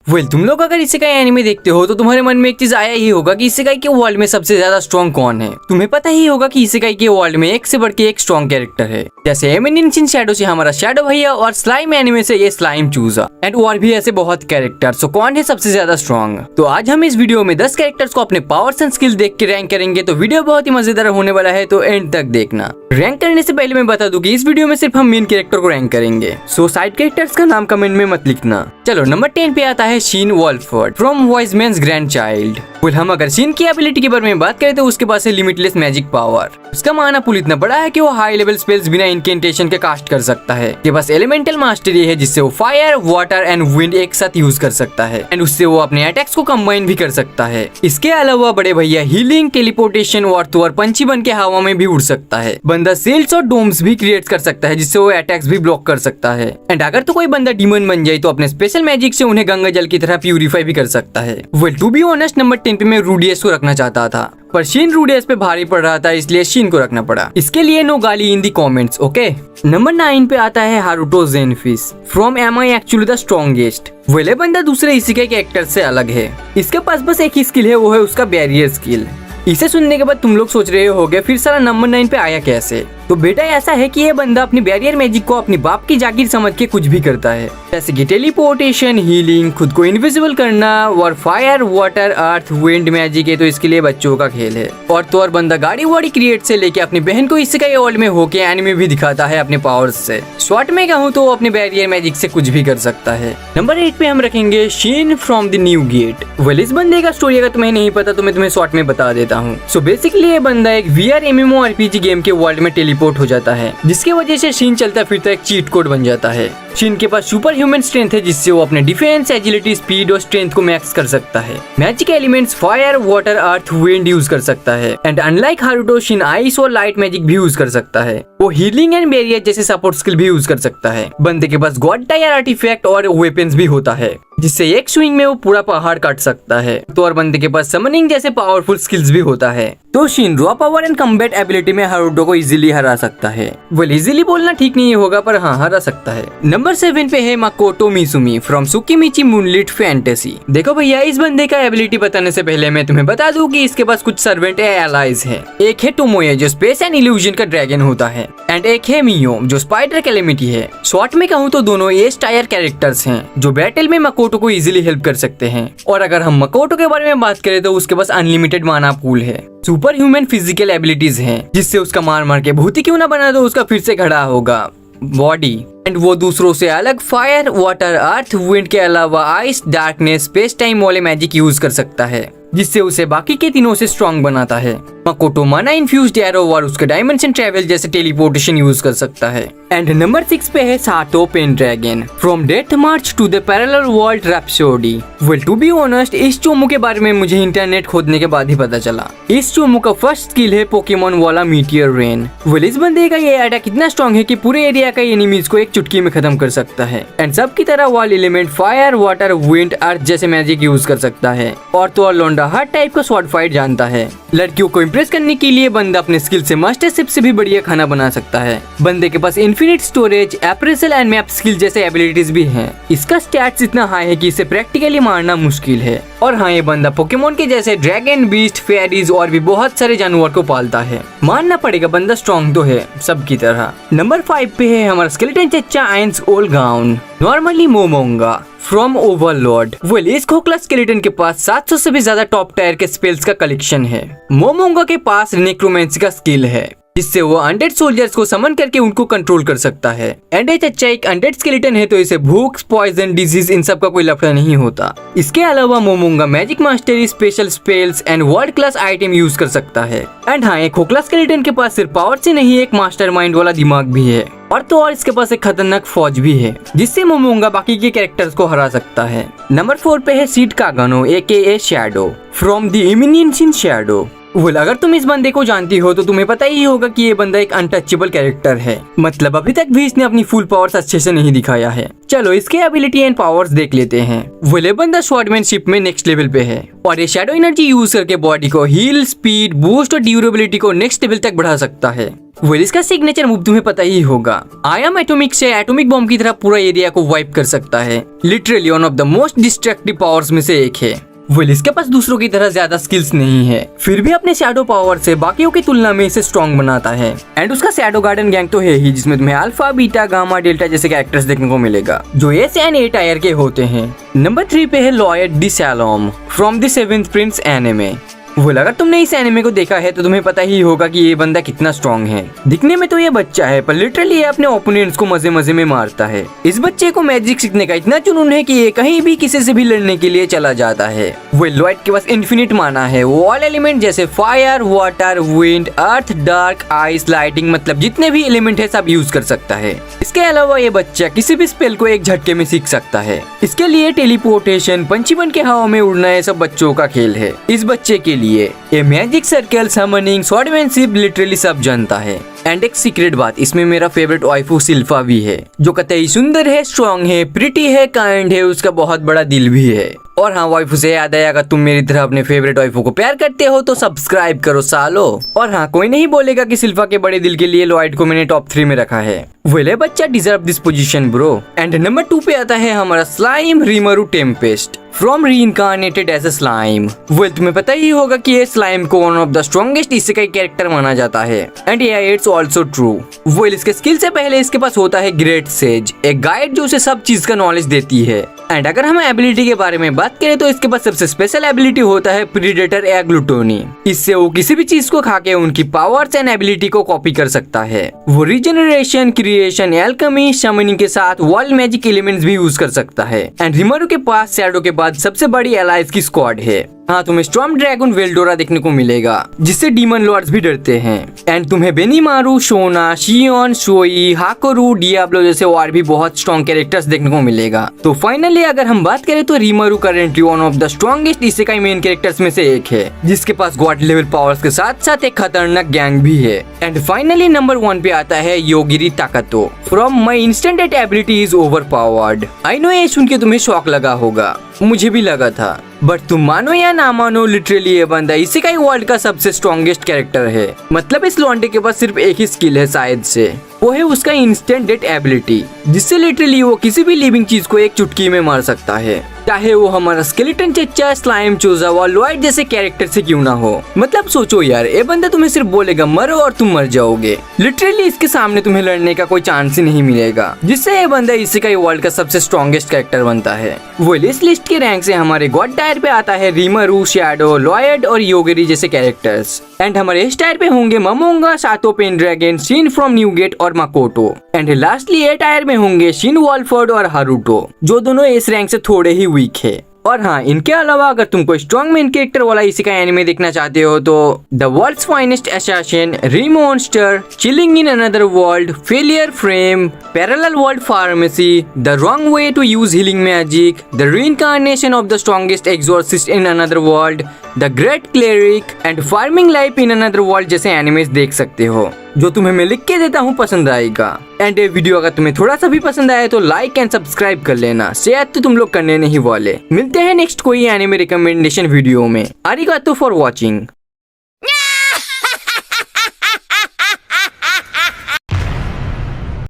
तुम लोग अगर इसेकाई एनिमे देखते हो तो तुम्हारे मन में एक चीज आया ही होगा कि इसेकाई के वर्ल्ड में सबसे ज्यादा स्ट्रॉन्ग कौन है। तुम्हें पता ही होगा कि इसेकाई के वर्ल्ड में एक से बढ़ के एक स्ट्रॉन्ग कैरेक्टर है। जैसे एमिनेंशिन शैडो से हमारा शैडो भैया और स्लाइम एनिमे से ये स्लाइम चूजा एंड और भी ऐसे बहुत कैरेक्टर। सो कौन है सबसे ज्यादा स्ट्रॉन्ग? तो आज हम इस वीडियो में 10 कैरेक्टर्स को अपने पावर्स एंड स्किल देख के रैंक करेंगे। तो वीडियो बहुत ही मजेदार होने वाला है, तो एंड तक देखना। रैंक करने से पहले मैं बता दूं कि इस वीडियो में सिर्फ हम मेन कैरेक्टर को रैंक करेंगे, सो साइड कैरेक्टर्स का नाम कमेंट में मत लिखना। चलो नंबर 10 पे आता है Shin Wolford from Wise Man's Grandchild. हम अगर शीन की एबिलिटी के बारे में बात करें तो उसके पास है लिमिटलेस मैजिक पावर। उसका माना पुल इतना बड़ा है कि वो हाई लेवल स्पेल्स बिना इनकेंटेशन के कास्ट कर सकता है। उसके पास एलिमेंटल मास्टरी है जिससे वो फायर, वाटर एंड विंड एक साथ यूज कर सकता है एंड उससे वो अपने अटैक्स को कंबाइन भी कर सकता है। इसके अलावा बड़े भैया हीलिंग, टेलीपोर्टेशन और पंछी बन के हवा में भी उड़ सकता है। बंदा सेल्स और डोम्स भी क्रिएट कर सकता है जिससे वो अटैक्स भी ब्लॉक कर सकता है। एंड अगर तो कोई बंदा डीमन बन जाए तो अपने स्पेशल मैजिक से उन्हें गंगा जल की तरह प्यूरिफाई भी कर सकता है। टू बी ऑनेस्ट नंबर 10 पे मैं रूडियस को रखना चाहता था, पर शीन रूडियस पे भारी पड़ रहा था, इसलिए शीन को रखना पड़ा। इसके लिए नो गाली in the comments, okay. Number 9 पे आता है Haruto Zenfis from Am I Actually the Strongest. ये बंदा दूसरे इसेकाई के एक्टर से अलग है। इसके पास बस एक ही स्किल है, वो है उसका बैरियर स्किल। इसे सुनने के बाद तुम लोग सोच रहे होगे फिर सारा नंबर 9 पे आया कैसे? तो बेटा ऐसा है कि ये बंदा अपनी बैरियर मैजिक को अपनी बाप की जागीर समझ के कुछ भी करता है, जैसे कि टेलीपोर्टेशन, हीलिंग, खुद को इनविजिबल करना और fire, water, earth, wind magic है तो इसके लिए बच्चों का खेल है। और तो और बंदा गाड़ी वाड़ी क्रिएट से लेके अपनी बहन को इसेकाई वर्ल्ड में होके एनिमे भी दिखाता है अपने पावर्स से। शॉर्ट में कहूँ तो अपने बैरियर मैजिक से कुछ भी कर सकता है। नंबर 8 पे हम रखेंगे शीन फ्रॉम द न्यू गेट। इस बंदे का स्टोरी अगर तुम्हें नहीं पता तो मैं तुम्हें शॉर्ट में बता देता हूँ। सो बेसिकली ये बंदा एक VR MMORPG गेम के वर्ल्ड में टेलीपोर्ट हो जाता है, जिसके वजह से शीन चलता फिरता एक चीट कोड बन जाता है। शीन के पास सुपर ह्यूमन स्ट्रेंथ है जिससे वो अपने डिफेंस, एजिलिटी, स्पीड और स्ट्रेंथ को मैक्स कर सकता है। Magic elements fire, water, earth, wind use कर सकता है and unlike Haruto Shin ice और लाइट मैजिक भी यूज कर सकता है। वो हीलिंग एंड बैरियर जैसे सपोर्ट स्किल भी यूज कर सकता है। बंदे के पास गॉड टायर आर्टिफैक्ट और वेपन्स भी होता है जिससे एक स्विंग में वो पूरा पहाड़ काट सकता है। तो और बंदे के पास समनिंग जैसे पावरफुल स्किल्स भी होता है। तो Shin raw power and combat ability में हारुतो को इजीली हरा सकता है। इजीली बोलना ठीक नहीं होगा, पर हाँ हरा सकता है। नंबर 7 पे है माकोटो मिसुमी फ्रॉम सुकीमिची मूनलिट फैंटेसी। देखो भैया, इस बंदे का एबिलिटी बताने से पहले मैं तुम्हें बता दूं कि इसके पास कुछ सर्वेंट एलाइज है। एक है टोमोए जो स्पेस एंड इल्यूजन का ड्रैगन होता है एंड एक है मियो जो स्पाइडर कैलेमिटी है। शॉर्ट में कहूँ तो दोनों एस टायर कैरेक्टर्स हैं जो बैटल में माकोटो को इजीली हेल्प कर सकते हैं। और अगर हम माकोटो के बारे में बात करें तो उसके पास अनलिमिटेड माना पूल है, सुपर ह्यूमन फिजिकल एबिलिटीज हैं जिससे उसका मार मार के भूति क्यों ना बना दो उसका फिर से खड़ा होगा बॉडी। एंड वो दूसरों से अलग फायर, वाटर, अर्थ, विंड के अलावा आइस, डार्कनेस, स्पेस टाइम वाले मैजिक यूज कर सकता है जिससे उसे बाकी के तीनों से स्ट्रॉन्ग बनाता है। माकोटो माना इन्फ्यूज्ड एरो और उसके डायमेंशन ट्रैवल जैसे टेलीपोर्टेशन यूज कर सकता है। एंड नंबर 6 पे है Sato Pendragon from Death March to the Parallel World Rhapsody. To be honest इस चोमू के बारे में मुझे इंटरनेट खोदने के बाद ही पता चला। इस चोमू का फर्स्ट स्किल है पोकेमोन वाला मीटियर रेन। इस बंदे का ये अटैक इतना स्ट्रॉन्ग है कि पूरे एरिया का एनिमीज को एक चुटकी में खत्म कर सकता है एंड सबकी तरह all element fire, water, wind, earth जैसे मैजिक यूज कर सकता है। और तो और लोंडा हर टाइप का स्वॉर्ड फाइट जानता है। लड़कियों को इम्प्रेस करने के लिए बंदा अपने स्किल से मास्टर शेफ से भी बढ़िया खाना बना सकता है। बंदे के पास infinite storage, appraisal and map skill जैसे एबिलिटीज भी हैं। इसका स्टैट्स इतना हाई है कि इसे प्रैक्टिकली मारना मुश्किल है। और हाँ, ये बंदा पोकेमोन के जैसे ड्रैगन, बीस्ट, फेरीज और भी बहुत सारे जानवर को पालता है। मानना पड़ेगा बंदा स्ट्रॉन्ग तो है सबकी तरह। नंबर 5 पे है हमारा स्केलेटन चच्चा आइंस ओल गाउन नॉर्मली मोमोंगा फ्रॉम ओवरलॉर्ड। इस खोखला स्केलेटन के पास 700 से भी ज्यादा टॉप टायर के स्पेल्स का कलेक्शन है। मोमोंगा के पास नेक्रोमेंसी का स्किल है जिससे वो अनडेड सोल्जर्स को समन करके उनको कंट्रोल कर सकता है। एंड ये चच्चा एक अनडेड स्केलेटन है तो इसे भूख, पॉइजन, डिजीज इन सब का कोई लफड़ा नहीं होता। इसके अलावा Momonga magic mastery, special spells and world class item use कर सकता है। एंड हाँ, एक खोखला स्केलेटन के पास सिर्फ पावर से नहीं एक मास्टरमाइंड वाला दिमाग भी है। और तो और इसके पास एक खतरनाक फौज भी है जिससे मोमोंगा बाकी के कैरेक्टर्स को हरा सकता है। नंबर 4 पे है Cid Kagenou AKA Shadow from The Eminence in Shadow. Well अगर तुम इस बंदे को जानती हो तो तुम्हें पता ही होगा कि ये बंदा एक अनटचेबल कैरेक्टर है। मतलब अभी तक भी इसने अपनी फुल पावर्स अच्छे से नहीं दिखाया है। चलो इसके एबिलिटी एंड पावर्स देख लेते हैं। वेल ये बंदा स्वॉर्डमैनशिप में नेक्स्ट लेवल पे है और ये शैडो एनर्जी यूज करके बॉडी को हील, स्पीड, बूस्ट और ड्यूरेबिलिटी को नेक्स्ट लेवल तक बढ़ा सकता है। वेल इसका सिग्नेचर मूव तुम्हें पता ही होगा। आई एम एटॉमिक से एटॉमिक बॉम्ब की तरह पूरा एरिया को वाइप कर सकता है। Literally one of the most destructive powers में से एक है। वेल इसके पास दूसरों की तरह ज्यादा स्किल्स नहीं है, फिर भी अपने शैडो पावर से बाकियों की तुलना में इसे स्ट्रॉन्ग बनाता है। एंड उसका शैडो गार्डन गैंग तो है ही, जिसमें तुम्हें अल्फा, बीटा, गामा, डेल्टा जैसे कैरेक्टर्स देखने को मिलेगा जो एस एंड ए टायर के होते हैं। नंबर 3 पे है Lloyd D सैलोम from the seventh Prince anime. Well अगर तुमने इस एनिमे को देखा है तो तुम्हें पता ही होगा कि ये बंदा कितना स्ट्रॉन्ग है। दिखने में तो ये बच्चा है पर लिटरली ये अपने ओपोनेंट्स को मजे मजे में मारता है। इस बच्चे को मैजिक सीखने का इतना जुनून है कि ये कहीं भी किसी से भी लड़ने के लिए चला जाता है। वेल लॉयड के पास इन्फिनिट माना है। वो ऑल एलिमेंट जैसे फायर, वाटर, विंड, अर्थ, डार्क, आइस, लाइटिंग मतलब जितने भी एलिमेंट है सब यूज कर सकता है। इसके अलावा ये बच्चा किसी भी स्पेल को एक झटके में सीख सकता है। इसके लिए टेलीपोर्टेशन, पंछी बन के हवा में उड़ना ये सब बच्चों का खेल है। इस बच्चे के लिए ये magic circle, summoning, swordsmanship literally सब जानता है। एंड एक सीक्रेट बात, इसमें मेरा फेवरेट वाइफू सिल्फा भी है जो कतई सुंदर है, स्ट्रॉन्ग है, प्रिटी है, काइंड है, उसका बहुत बड़ा दिल भी है। और हाँ वाइफू से याद आया, अगर तुम मेरी तरह अपने फेवरेट वाइफू को प्यार करते हो तो सब्सक्राइब करो सालो। और हाँ कोई नहीं बोलेगा कि सिल्फा के बड़े दिल के लिए लॉयड को मैंने टॉप 3 में रखा है। वेल बच्चा deserve this position bro. And number 2 पे आता है हमारा slime Rimuru Tempest from Reincarnated as a Slime. Well तुम्हें पता ही होगा कि ये स्लाइम को one of the strongest isekai character माना जाता है। And it's also true. Well इसके स्किल से पहले इसके पास होता है ग्रेट सेज, एक गाइड जो उसे सब चीज का नॉलेज देती है। एंड अगर हम एबिलिटी के बारे में बात करें तो इसके पास सबसे स्पेशल एबिलिटी होता है प्रीडेटर या ग्लूटोनी। इससे वो किसी भी चीज को खा के उनकी पावर्स एंड एबिलिटी को कॉपी कर सकता है। वो रिजेनरेशन, क्रिएशन, एल्केमी, समनिंग के साथ वर्ल्ड मैजिक एलिमेंट्स भी यूज कर सकता है। एंड रिमरू के पास शैडो के बाद सबसे बड़ी एलाइज की स्क्वाड है। हाँ तुम्हें स्टॉर्म ड्रैगन वेल्डोरा देखने को मिलेगा जिससे डीमन लॉर्ड्स भी डरते हैं। एंड तुम्हें बेनीमारू, शोना, शियोन, शोई, हाकोरू, डियाब्लो जैसे और भी बहुत स्ट्रॉन्ग कैरेक्टर्स देखने को मिलेगा। तो फाइनली अगर हम बात करें तो Rimuru currently one of the strongest isekai main characters में से एक है, जिसके पास गॉड लेवल पावर्स के साथ साथ एक खतरनाक गैंग भी है। एंड फाइनली नंबर 1 पे आता है Yogiri Takatou from my instant at ability is over powered. I know ये सुन के तुम्हें शौक लगा होगा, मुझे भी लगा था, बट तुम मानो या ना मानो लिटरली ये बंदा इसेकाई वर्ल्ड का सबसे स्ट्रॉन्गेस्ट कैरेक्टर है। मतलब इस लॉन्डे के पास सिर्फ एक ही स्किल है शायद से, वो है उसका इंस्टेंट डेथ एबिलिटी, जिससे लिटरली वो किसी भी लिविंग चीज को एक चुटकी में मार सकता है, चाहे वो हमारा स्केलेटन चच्चा, स्लाइम, चोज़ावा, लॉयड जैसे कैरेक्टर से क्यों ना हो। मतलब सोचो यार, ये बंदा तुम्हें सिर्फ बोलेगा मरो और तुम मर जाओगे। लिटरली इसके सामने तुम्हें लड़ने का कोई चांस ही नहीं मिलेगा, जिससे ये बंदा इसेकाई वर्ल्ड का सबसे स्ट्रॉन्गेस्ट कैरेक्टर बनता है। वो इस लिस्ट के रैंक से हमारे गॉड टायर पे आता है रीमरू, शैडो, लॉयड और योगिरी जैसे कैरेक्टर्स। एंड हमारे इस टायर पे होंगे ममोंगा, सातो पेनड्रैगन, शिन फ्रॉम न्यूगेट और माकोटो। एंड लास्टली ये टायर में होंगे शिन वॉलफोर्ड और हारुतो, जो दोनों इस रैंक से थोड़े ही वीक है। और हाँ इनके अलावा अगर तुम कोई स्ट्रॉन्ग मेन कैरेक्टर वाला इसेकाई एनिमे देखना चाहते हो तो the world's finest assassin, reMonster, chilling in another world, failure frame, parallel world pharmacy, the wrong way to use healing magic, the reincarnation of the strongest exorcist in another world, the great cleric and farming life in another world जैसे animes देख सकते हो, जो तुम्हें मैं लिख के देता हूँ पसंद आएगा। एंड ये वीडियो अगर तुम्हें थोड़ा सा भी पसंद आया तो लाइक एंड सब्सक्राइब कर लेना, शायद तो तुम लोग करने नहीं वाले। मिलते हैं नेक्स्ट कोई एनिमे रिकमेंडेशन वीडियो में। आरिगातो फॉर वॉचिंग।